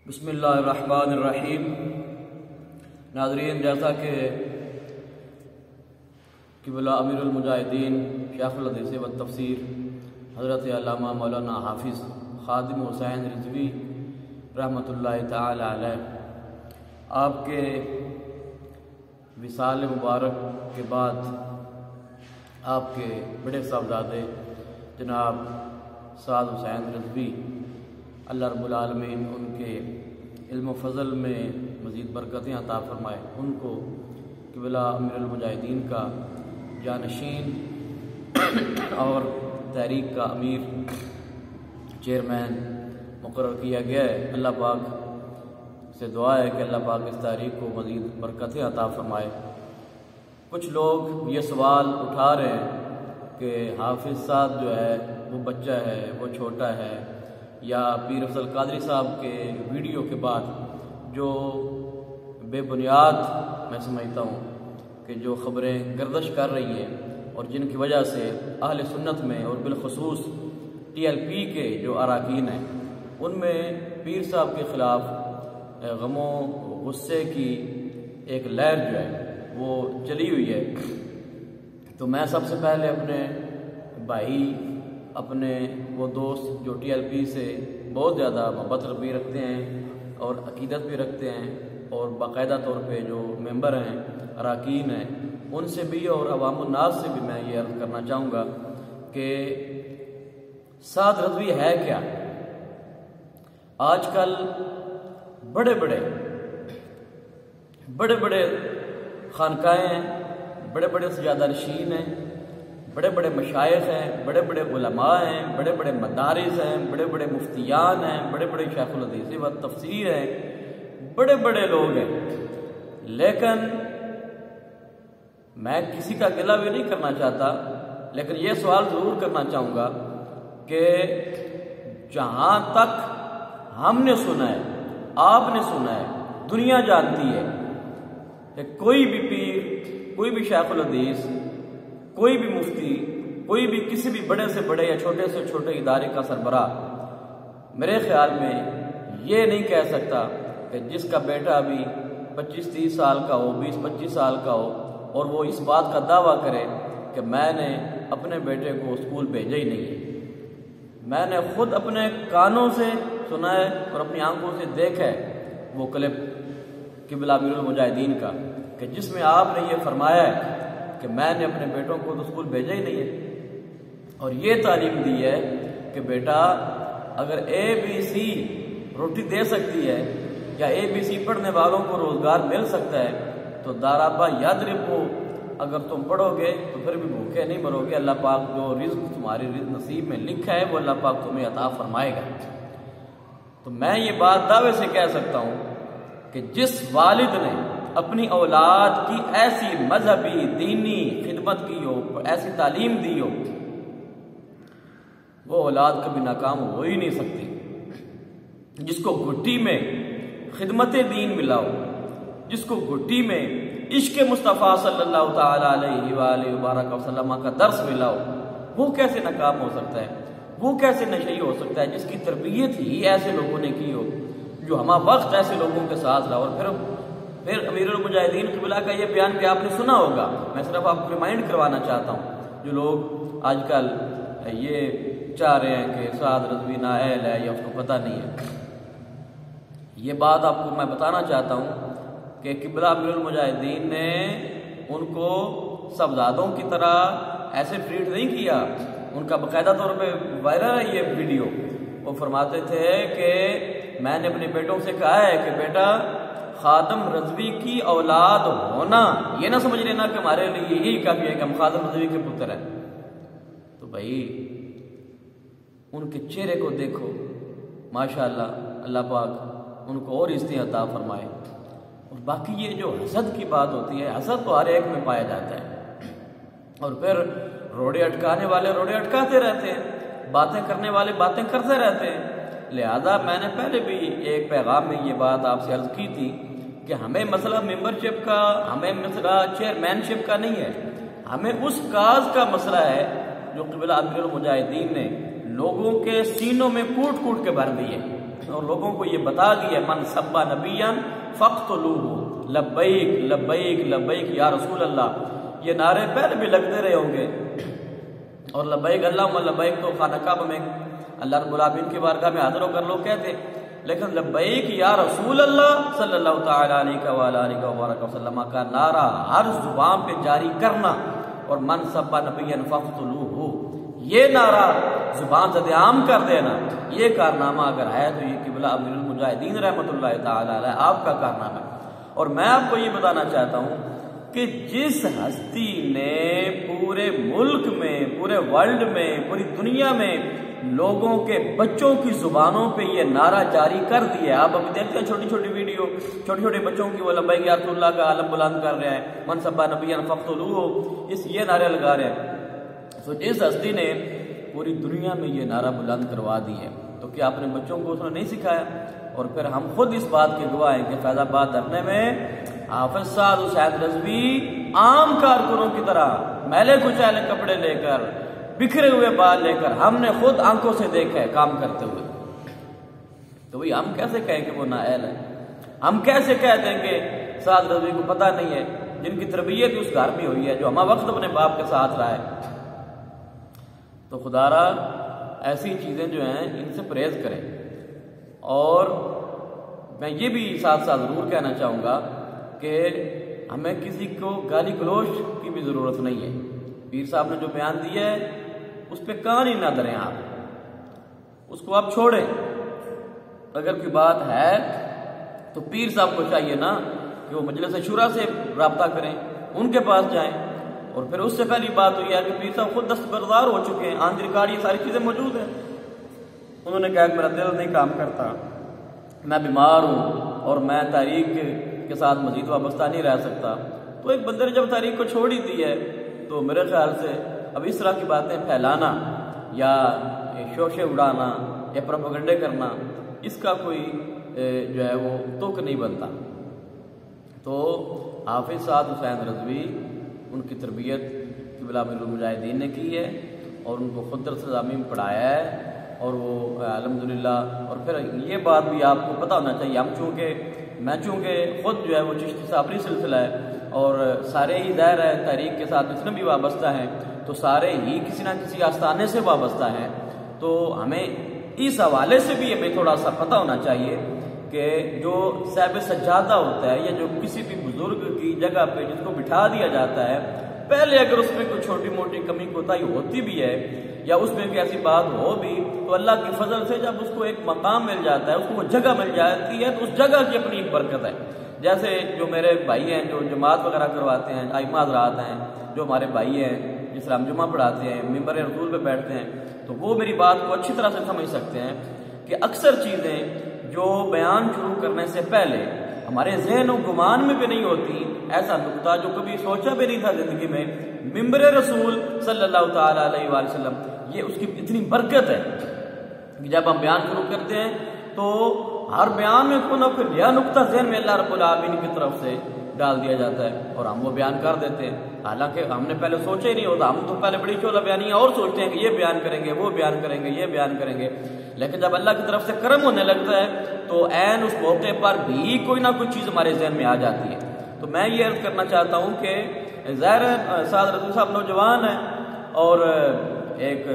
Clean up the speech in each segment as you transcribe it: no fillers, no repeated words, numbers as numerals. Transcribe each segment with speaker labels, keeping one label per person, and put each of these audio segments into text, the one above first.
Speaker 1: بسم اللہ الرحمن الرحیم۔ ناظرین، جیسا کہ قبلہ امیر المجاہدین شیخ الحدیث و تفسیر حضرت علامہ مولانا حافظ خادم حسین رضوی رحمۃ اللہ تعالی علیہ، آپ کے وصال مبارک کے بعد آپ کے بڑے صاحبزادے جناب سعد حسین رضوی، اللہ رب العالمین ان کے علم و فضل میں مزید برکتیں عطا فرمائے، ان کو قبلہ امیر المجاہدین کا جانشین اور تحریک کا امیر چیئرمین مقرر کیا گیا ہے۔ اللہ پاک سے دعا ہے کہ اللہ پاک اس تحریک کو مزید برکتیں عطا فرمائے۔ کچھ لوگ یہ سوال اٹھا رہے ہیں کہ حافظ صاحب جو ہے وہ بچہ ہے، وہ چھوٹا ہے، یا پیر افضل قادری صاحب کے ویڈیو کے بعد جو بے بنیاد میں سمجھتا ہوں کہ جو خبریں گردش کر رہی ہیں اور جن کی وجہ سے اہل سنت میں اور بالخصوص ٹی ایل پی کے جو اراکین ہیں ان میں پیر صاحب کے خلاف غم و غصے کی ایک لہر جو ہے وہ چلی ہوئی ہے، تو میں سب سے پہلے اپنے بھائی، اپنے وہ دوست جو ٹی ایل پی سے بہت زیادہ محبت بھی رکھتے ہیں اور عقیدت بھی رکھتے ہیں اور باقاعدہ طور پہ جو ممبر ہیں، اراکین ہیں، ان سے بھی اور عوام الناس سے بھی میں یہ عرض کرنا چاہوں گا کہ سعد رضوی ہے کیا؟ آج کل بڑے بڑے خانقاہیں ہیں، بڑے بڑے سجادہ نشین ہیں، بڑے بڑے مشائخ ہیں، بڑے بڑے علماء ہیں، بڑے بڑے مدارس ہیں، بڑے بڑے مفتیان ہیں، بڑے بڑے شیخ الحدیث و تفسیر ہیں، بڑے بڑے لوگ ہیں، لیکن میں کسی کا گلہ بھی نہیں کرنا چاہتا، لیکن یہ سوال ضرور کرنا چاہوں گا کہ جہاں تک ہم نے سنا ہے، آپ نے سنا ہے، دنیا جانتی ہے کہ کوئی بھی پیر، کوئی بھی شیخ الحدیث، کوئی بھی مفتی، کوئی بھی کسی بھی بڑے سے بڑے یا چھوٹے سے چھوٹے ادارے کا سربراہ میرے خیال میں یہ نہیں کہہ سکتا کہ جس کا بیٹا ابھی 25-30 سال کا ہو، 20-25 سال کا ہو، اور وہ اس بات کا دعویٰ کرے کہ میں نے اپنے بیٹے کو اسکول بھیجا ہی نہیں ہے۔ میں نے خود اپنے کانوں سے سنا ہے اور اپنی آنکھوں سے دیکھا ہے وہ کلپ قبلہ امیر المجاہدین کا، کہ جس میں آپ نے یہ فرمایا ہے کہ میں نے اپنے بیٹوں کو تو اسکول بھیجا ہی نہیں ہے، اور یہ تعلیم دی ہے کہ بیٹا اگر ABC روٹی دے سکتی ہے یا ABC پڑھنے والوں کو روزگار مل سکتا ہے تو دارابا یاد رکھو، اگر تم پڑھو گے تو پھر بھی بھوکے نہیں مرو گے، اللہ پاک جو رزق تمہاری نصیب میں لکھا ہے وہ اللہ پاک تمہیں عطا فرمائے گا۔ تو میں یہ بات دعوے سے کہہ سکتا ہوں کہ جس والد نے اپنی اولاد کی ایسی مذہبی دینی خدمت کی ہو، ایسی تعلیم دی ہو، وہ اولاد کبھی ناکام ہو ہی نہیں سکتی۔ جس کو گھٹی میں خدمت دین ملا ہو، جس کو گھٹی میں عشق مصطفیٰ صلی اللہ تعالی علیہ وآلہ وبارک وسلم کا درس ملا ہو، وہ کیسے ناکام ہو سکتا ہے؟ وہ کیسے نشئی ہو سکتا ہے جس کی تربیت ہی ایسے لوگوں نے کی ہو، جو ہمہ وقت ایسے لوگوں کے ساتھ رہا؟ اور پھر امیر المجاہدین قبلہ کا یہ بیان کہ آپ نے سنا ہوگا، میں صرف آپ کو ریمائنڈ کروانا چاہتا ہوں، جو لوگ آج کل یہ چاہ رہے ہیں کہ سعد رضوی نااہل ہے یا اس کو پتہ نہیں ہے، یہ بات آپ کو میں بتانا چاہتا ہوں کہ قبلہ امیر المجاہدین نے ان کو صاحبزادوں کی طرح ایسے ٹریٹ نہیں کیا۔ ان کا باقاعدہ طور پہ وائرل ہے یہ ویڈیو، وہ فرماتے تھے کہ میں نے اپنے بیٹوں سے کہا ہے کہ بیٹا خادم رضوی کی اولاد ہونا یہ نہ سمجھ لینا کہ ہمارے لیے یہی کافی ہے کہ ہم خادم رضوی کے پتر ہیں۔ تو بھائی ان کے چہرے کو دیکھو، ماشاءاللہ، اللہ پاک ان کو اور عزتیں عطا فرمائے۔ اور باقی یہ جو حسد کی بات ہوتی ہے، حسد تو ہر ایک میں پایا جاتا ہے، اور پھر روڑے اٹکانے والے روڑے اٹکاتے رہتے ہیں، باتیں کرنے والے باتیں کرتے رہتے ہیں۔ لہذا میں نے پہلے بھی ایک پیغام میں یہ بات آپ سے عرض کی تھی کہ ہمیں مسئلہ ممبرشپ کا، ہمیں مسئلہ چیئرمین شپ کا نہیں ہے، ہمیں اس کاز کا مسئلہ ہے جو قبلہ امیر المجاہدین نے لوگوں کے سینوں میں کوٹ کوٹ کے بھر دی ہے۔ اور لوگوں کو یہ بتا دیا من سبا نبیا فاقتلوہ، لبیک لبیک لبیک یا رسول اللہ، یہ نعرے پہلے بھی لگتے رہے ہوں گے، اور لبیک اللہم لبیک تو خانہ کعبہ میں اللہ رب العالمین کی بارگاہ میں حاضر ہو کر لوگ کہتے، لیکن لبیک یا رسول اللہ صلی اللہ تعالیٰ علیہ وآلہ وسلم کا نعرہ ہر زبان پہ جاری کرنا، اور من سبا نبیا فاقتلوہ یہ نعرہ زبان زد عام کر دینا، یہ کارنامہ اگر ہے تو یہ قبلہ امیر المجاہدین رحمۃ اللہ تعالیٰ علیہ آپ کا کارنامہ ہے۔ اور میں آپ کو یہ بتانا چاہتا ہوں کہ جس ہستی نے پورے ملک میں، پورے ورلڈ میں، پوری دنیا میں لوگوں کے بچوں کی زبانوں پہ یہ نعرہ جاری کر دیا ہے، آپ ابھی دیکھتے ہیں چھوٹی چھوٹی ویڈیو، چھوٹے چھوٹے بچوں کی وہ لبیک یا رسول اللہ کا عالم بلند کر رہے ہیں، من سبا نبیا فاقتلوہ اس یہ نعرے لگا رہے ہیں۔ تو جس ہستی نے پوری دنیا میں یہ نعرہ بلند کروا دی ہے تو کیا اپنے بچوں کو اس نے نہیں سکھایا؟ اور پھر ہم خود اس بات کے گواہ ہیں کہ فیض آباد دھرنے میں حافظ سعد حسین رضوی عام کارکنوں کی طرح میلے کچیلے کپڑے لے کر، بکھرے ہوئے بال لے کر، ہم نے خود آنکھوں سے دیکھا ہے کام کرتے ہوئے۔ تو وہی ہم کیسے کہیں کہ وہ نااہل ہے؟ ہم کیسے کہہ دیں کہ سعد رضوی کو پتہ نہیں ہے، جن کی تربیت اس گھر میں ہوئی ہے، جو ہمہ وقت اپنے باپ کے ساتھ رہا ہے؟ تو خدا را ایسی چیزیں جو ہیں ان سے پرہیز کریں۔ اور میں یہ بھی ساتھ ساتھ ضرور کہنا چاہوں گا کہ ہمیں کسی کو گالی گلوچ کی بھی ضرورت نہیں ہے۔ پیر صاحب نے جو بیان دیا ہے اس پہ کان ہی نہ دھریں، آپ اس کو آپ چھوڑیں۔ اگر کوئی بات ہے تو پیر صاحب کو چاہیے نا کہ وہ مجلس شورا سے رابطہ کریں، ان کے پاس جائیں۔ اور پھر اس سے پہلی بات ہوئی ہے کہ پیر صاحب خود دستبردار ہو چکے ہیں، آن ریکارڈ یہ ساری چیزیں موجود ہیں۔ انہوں نے کہا کہ میرا دل نہیں کام کرتا، میں بیمار ہوں اور میں تحریک کے ساتھ مزید وابستہ نہیں رہ سکتا۔ تو ایک بندے نے جب تحریک کو چھوڑ ہی دی ہے تو میرے خیال سے اب اس طرح کی باتیں پھیلانا یا شوشے اڑانا یا پروپیگنڈے کرنا، اس کا کوئی جو ہے وہ تک نہیں بنتا۔ تو حافظ سعد حسین رضوی ان کی تربیت قبلہ امیر المجاہدین نے کی ہے، اور ان کو خود درس ضامین پڑھایا ہے، اور وہ الحمدللہ۔ اور پھر یہ بات بھی آپ کو پتہ ہونا چاہیے، میں چونکہ خود جو ہے وہ چشتی صابری سلسلہ ہے، اور سارے ہی ظاہر ہے تحریک کے ساتھ جتنے بھی وابستہ ہیں تو سارے ہی کسی نہ کسی آستانے سے وابستہ ہیں۔ تو ہمیں اس حوالے سے بھی ہمیں تھوڑا سا پتہ ہونا چاہیے کہ جو صاحب سجادہ ہوتا ہے یا جو کسی بھی بزرگ کی جگہ پہ جس کو بٹھا دیا جاتا ہے، پہلے اگر اس میں کوئی چھوٹی موٹی کمی کوتاہی ہوتی بھی ہے یا اس میں کوئی ایسی بات ہو بھی، تو اللہ کی فضل سے جب اس کو ایک مقام مل جاتا ہے، اس کو وہ جگہ مل جاتی ہے، تو اس جگہ کی اپنی ایک برکت ہے۔ جیسے جو میرے بھائی ہیں جو جماعت وغیرہ کرواتے ہیں، ائمہ حضرات ہیں جو ہمارے بھائی ہیں، جس طرح ہم جمعہ پڑھاتے ہیں، ممبر رسول پہ بیٹھتے ہیں، تو وہ میری بات کو اچھی طرح سے سمجھ سکتے ہیں کہ اکثر چیزیں جو بیان شروع کرنے سے پہلے ہمارے ذہن و گمان میں بھی نہیں ہوتی، ایسا نقطہ جو کبھی سوچا بھی نہیں تھا زندگی میں، ممبر رسول صلی اللہ تعالیٰ علیہ وآلہ وسلم، یہ اس کی اتنی برکت ہے کہ جب ہم بیان شروع کرتے ہیں تو ہر بیان میں کوئی نہ کوئی نیا نقطہ ذہن میں اللہ رب العالمین کی طرف سے ڈال دیا جاتا ہے، اور ہم وہ بیان کر دیتے ہیں، حالانکہ ہم نے پہلے سوچا ہی نہیں ہوتا۔ ہم تو پہلے بڑی چولہ بیانیاں اور سوچتے ہیں کہ یہ بیان کریں گے، وہ بیان کریں گے، یہ بیان کریں گے، لیکن جب اللہ کی طرف سے کرم ہونے لگتا ہے تو عین اس موقع پر بھی کوئی نہ کوئی چیز ہمارے ذہن میں آ جاتی ہے۔ تو میں یہ عرض کرنا چاہتا ہوں کہ ظاہر سعد رضوی صاحب نوجوان ہیں، اور ایک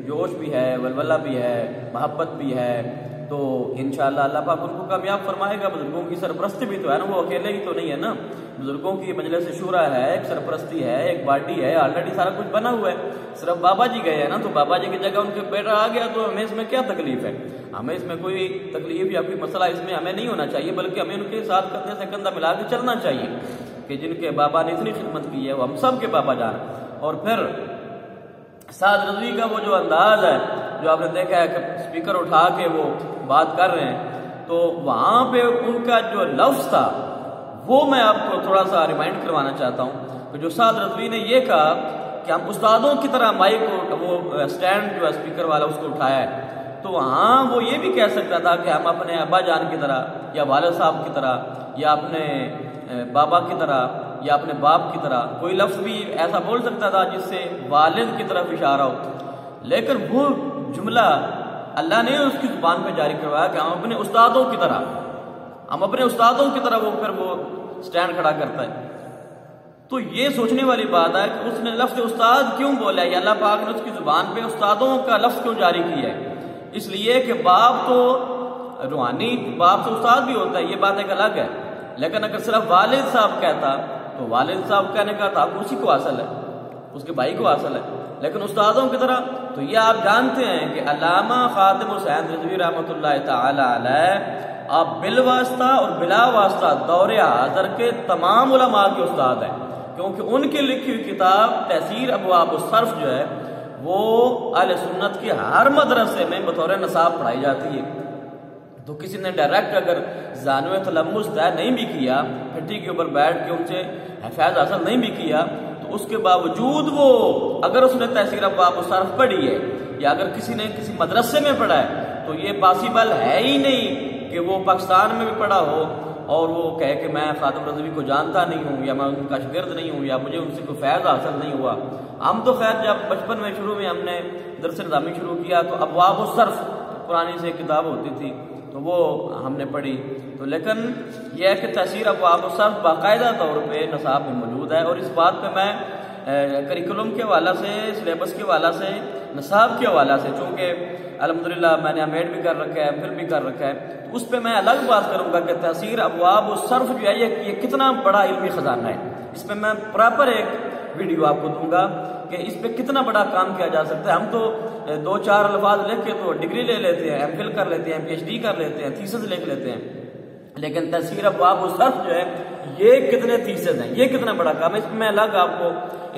Speaker 1: جوش بھی ہے، ولولہ بھی ہے، محبت بھی ہے، تو انشاءاللہ اللہ پاک ان کو کامیاب فرمائے گا۔ بزرگوں کی سرپرستی بھی تو ہے نا، وہ اکیلے ہی تو نہیں ہے نا، بزرگوں کی مجلس شورا ہے، ایک سرپرستی ہے، ایک باڈی ہے، آلریڈی سارا کچھ بنا ہوا ہے، صرف بابا جی گئے ہیں نا، تو بابا جی کی جگہ ان کے بیٹا آ گیا، تو ہمیں اس میں کیا تکلیف ہے؟ ہمیں اس میں کوئی تکلیف یا کوئی مسئلہ اس میں ہمیں نہیں ہونا چاہیے، بلکہ ہمیں ان کے ساتھ کندھے سے کندھا ملا کے چلنا چاہیے کہ جن کے بابا نے اتنی خدمت کی ہے وہ ہم سب کے بابا جان۔ اور پھر سعد رضوی کا وہ جو انداز ہے جو آپ نے دیکھا ہے کہ اسپیکر اٹھا کے وہ بات کر رہے ہیں، تو وہاں پہ ان کا جو لفظ تھا وہ میں آپ کو تھوڑا سا ریمائنڈ کروانا چاہتا ہوں کہ جو سعد رضوی نے یہ کہا کہ ہم استادوں کی طرح مائک کو وہ اسٹینڈ جو اسپیکر والا اس کو اٹھایا ہے، تو وہاں وہ یہ بھی کہہ سکتا تھا کہ ہم اپنے ابا جان کی طرح یا والد صاحب کی طرح یا اپنے بابا کی طرح یا اپنے باپ کی طرح، کوئی لفظ بھی ایسا بول سکتا تھا جس سے والد کی طرف اشارہ ہو، لیکن وہ جملہ اللہ نے اس کی زبان پہ جاری کروایا کہ ہم اپنے استادوں کی طرح وہ سٹینڈ کھڑا کرتا ہے۔ تو یہ سوچنے والی بات ہے کہ اس نے لفظ استاد کیوں بولا ہے، اللہ پاک نے اس کی زبان پہ استادوں کا لفظ کیوں جاری کیا ہے؟ اس لیے کہ باپ تو روحانی باپ سے استاد بھی ہوتا ہے، یہ بات ایک الگ ہے، لیکن اگر صرف والد صاحب کہتا تو والد صاحب کہنے کا تھا اسی کو حاصل ہے، اس کے بھائی کو حاصل ہے، لیکن استادوں کی طرح تو یہ آپ جانتے ہیں کہ علامہ خاتم حسین رضوی رحمۃ اللہ تعالی علیہ آپ بالواسطہ اور بلا واسطہ دور حاضر کے تمام علماء کے استاد ہیں، کیونکہ ان کی لکھی ہوئی کتاب تحسیر ابواب الصرف جو ہے وہ اہل سنت کے ہر مدرسے میں بطور نصاب پڑھائی جاتی ہے۔ تو کسی نے ڈائریکٹ اگر زانوِ تلمس طے نہیں بھی کیا، پھٹی کے اوپر بیٹھ کے ان سے فیض حاصل نہیں بھی کیا، تو اس کے باوجود وہ اگر اس نے تحسیر ابواب الصرف پڑھی ہے یا اگر کسی نے کسی مدرسے میں پڑھا ہے تو یہ پاسبل ہے ہی نہیں کہ وہ پاکستان میں بھی پڑھا ہو اور وہ کہے کہ میں خاتم رضوی کو جانتا نہیں ہوں یا میں ان کا شاگرد نہیں ہوں یا مجھے ان سے کوئی فیض حاصل نہیں ہوا۔ ہم تو خیر جب بچپن میں شروع میں ہم نے درس نظامی شروع کیا تو ابواب الصرف پرانی سے کتاب ہوتی تھی تو وہ ہم نے پڑھی، تو لیکن یہ ہے کہ تحسیر ابواب الصرف باقاعدہ طور پہ نصاب میں موجود ہے، اور اس بات پہ میں کریکولم کے حوالے سے، سلیبس کے حوالے سے، نصاب کے حوالے سے، چونکہ الحمدللہ میں نے امیڈ بھی کر رکھا ہے، پھر بھی کر رکھا ہے، تو اس پہ میں الگ بات کروں گا کہ تحسیر ابواب الصرف جو ہے یہ کتنا بڑا علمی خزانہ ہے۔ اس پہ میں پراپر ایک ویڈیو آپ کو دوں گا کہ اس پہ کتنا بڑا کام کیا جا سکتا ہے۔ ہم تو 2-4 الفاظ لکھ کے تو ڈگری لے لیتے ہیں، ایم فل کر لیتے ہیں، پی ایچ ڈی کر لیتے ہیں، تھیسس لکھ لیتے ہیں، لیکن تحسیر ابواب الصرف جو ہے یہ کتنے تھیسس ہیں، یہ کتنا بڑا کام ہے۔ اس پہ میں الگ آپ کو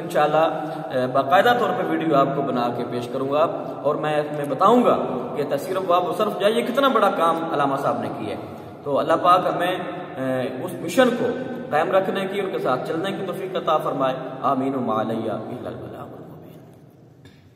Speaker 1: انشاءاللہ باقاعدہ طور پہ ویڈیو آپ کو بنا کے پیش کروں گا، اور میں اس میں بتاؤں گا کہ تحسیر ابواب الصرف جو ہے یہ کتنا بڑا کام علامہ صاحب نے کیا ہے۔ تو اللہ پاک ہمیں اس مشن کو قائم رکھنے کی، ان کے ساتھ چلنے کی توفیق عطا فرمائے، آمین و ما علیہ الا البلاغ۔